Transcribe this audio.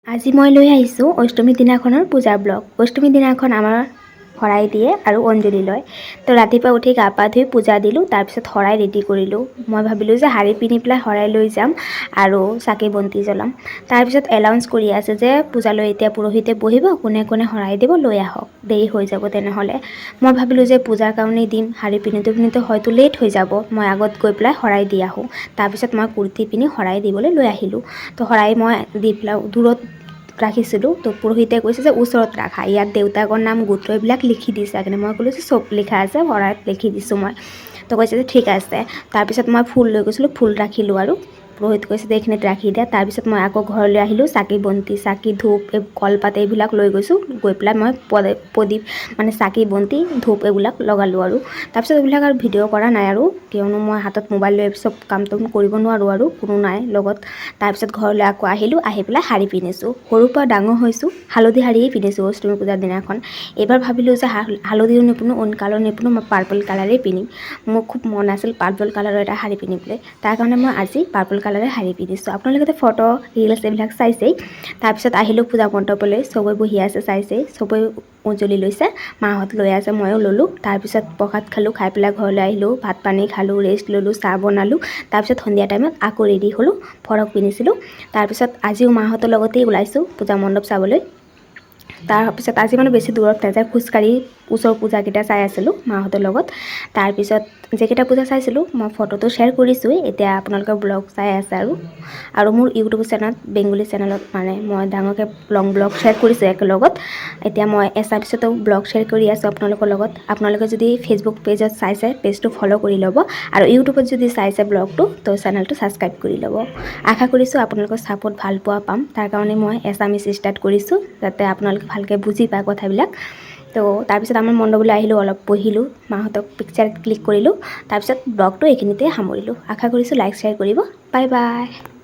আজি মই লৈ আহিছোঁ অষ্টমী দিনাখনৰ পূজাৰ ব্লগ। অষ্টমী দিনাখন আমাৰ শৰাই দিয়ে আৰু অঞ্জলি লয়। তো ৰাতিপুৱা উঠি গা পা ধুই পূজা দিলোঁ, তাৰপিছত শৰাই ৰেডি কৰিলোঁ। মই ভাবিলোঁ যে শাৰী পিন্ধি পেলাই শৰাই লৈ যাম আৰু চাকি বন্তি জ্বলাম। তাৰপিছত এলাউন্স কৰি আছে যে পূজালৈ এতিয়া পুৰোহিতে বহিব, কোনে কোনে শৰাই দিব লৈ আহক, দেৰি হৈ যাব তেনেহ'লে। মই ভাবিলোঁ যে পূজাৰ কাৰণেই দিম, শাৰী পিন্ধোতে হয়তো লেট হৈ যাব, মই আগত গৈ পেলাই শৰাই দি আহোঁ। তাৰপিছত মই কুৰ্তি পিন্ধি শৰাই দিবলৈ লৈ আহিলোঁ। তো শৰাই মই দি পেলাই দূৰত ৰাখিছিলোঁ। তো পুৰোহিতে কৈছে যে ওচৰত ৰাখা, ইয়াত দেউতাকৰ নাম গোত্ৰ এইবিলাক লিখি দিছে কিন্তু মই ক'লোঁ যে চব লিখা আছে, শৰাইত লিখি দিছোঁ মই। তো কৈছে যে ঠিক আছে। তাৰপিছত মই ফুল লৈ গৈছিলোঁ, ফুল ৰাখিলোঁ আৰু পুৰোহিত কৈছে যে এইখিনিত ৰাখি দিয়া। তাৰপিছত মই আকৌ ঘৰলৈ আহিলোঁ, চাকি বন্তি, চাকি ধূপ, কলপাত এইবিলাক লৈ গৈছোঁ। গৈ পেলাই মই প্ৰদীপ মানে চাকি বন্তি ধূপ এইবিলাক লগালোঁ আৰু তাৰপিছত এইবিলাক আৰু ভিডিঅ' কৰা নাই আৰু, কিয়নো মই হাতত মোবাইল লৈ চব কাম কৰিব নোৱাৰোঁ আৰু কোনো নাই লগত। তাৰপিছত ঘৰলৈ আকৌ আহিলোঁ, আহি পেলাই শাৰী পিন্ধিছোঁ। সৰুৰ পৰা ডাঙৰ হৈছোঁ হালধি শাৰীয়ে পিন্ধিছোঁ অষ্টমী পূজাৰ দিনাখন। এইবাৰ ভাবিলোঁ যে হালধিও নিপিন্ধো, অন কালাৰ নিপিন্ধো, মই পাৰ্পল কালাৰেই পিন্ধিম। মোৰ খুব মন আছিল পাৰ্পল কালাৰৰ এটা শাৰী পিন্ধিবলৈ, তাৰ কাৰণে মই আজি পাৰ্পল কালাৰে শাৰী পিন্ধিছোঁ। আপোনালোকে ফটো ৰিলচ এইবিলাক চাইছেই। তাৰপিছত আহিলোঁ পূজা মণ্ডপলৈ, চবেই বহি আছে চাইছেই, চবেই অঞ্জলি লৈছে, মাহঁত লৈ আছে, ময়ো ল'লোঁ। তাৰপিছত প্ৰসাদ খালোঁ, খাই পেলাই ঘৰলৈ আহিলোঁ, ভাত পানী খালোঁ, ৰেষ্ট ল'লোঁ, চাহ বনালোঁ। তাৰপিছত সন্ধিয়া টাইমত আকৌ ৰেডি হ'লোঁ, ফৰক পিন্ধিছিলোঁ। তাৰপিছত আজিও মাহঁতৰ লগতেই ওলাইছোঁ পূজা মণ্ডপ চাবলৈ। তাৰপিছত আজি মানে বেছি দূৰত নাযায়, খোজকাঢ়ি ওচৰৰ পূজাকেইটা চাই আছিলোঁ মাহঁতৰ লগত। তাৰপিছত যিকেইটা পূজা চাইছিলোঁ মই ফটোটো শ্বেয়াৰ কৰিছোঁৱেই, এতিয়া আপোনালোকে ব্লগ চাই আছে আৰু মোৰ ইউটিউব চেনেলত, বেংগলী চেনেলত মানে মই ডাঙৰকৈ লং ব্লগ শ্বেয়াৰ কৰিছোঁ একেলগত। এতিয়া মই এছামিছতো ব্লগ শ্বেয়াৰ কৰি আছোঁ আপোনালোকৰ লগত। আপোনালোকে যদি ফেচবুক পেজত চাইছে, পেজটো ফ'ল' কৰি ল'ব, আৰু ইউটিউবত যদি চাইছে ব্লগটো তো চেনেলটো ছাবস্ক্ৰাইব কৰি ল'ব। আশা কৰিছোঁ আপোনালোকৰ ছাপোৰ্ট ভাল পোৱা পাম, তাৰ কাৰণে মই এছামিছ ষ্টাৰ্ট কৰিছোঁ যাতে আপোনালোকে ভালকৈ বুজি পায় কথাবিলাক। তো তাৰপিছত আমাৰ মণ্ডপলৈ আহিলোঁ, অলপ বহিলোঁ, মাহঁতক পিকচাৰ ক্লিক কৰিলোঁ। তাৰপিছত ব্লগটো এইখিনিতে সামৰিলোঁ। আশা কৰিছোঁ লাইক শ্বেয়াৰ কৰিব। Bye bye.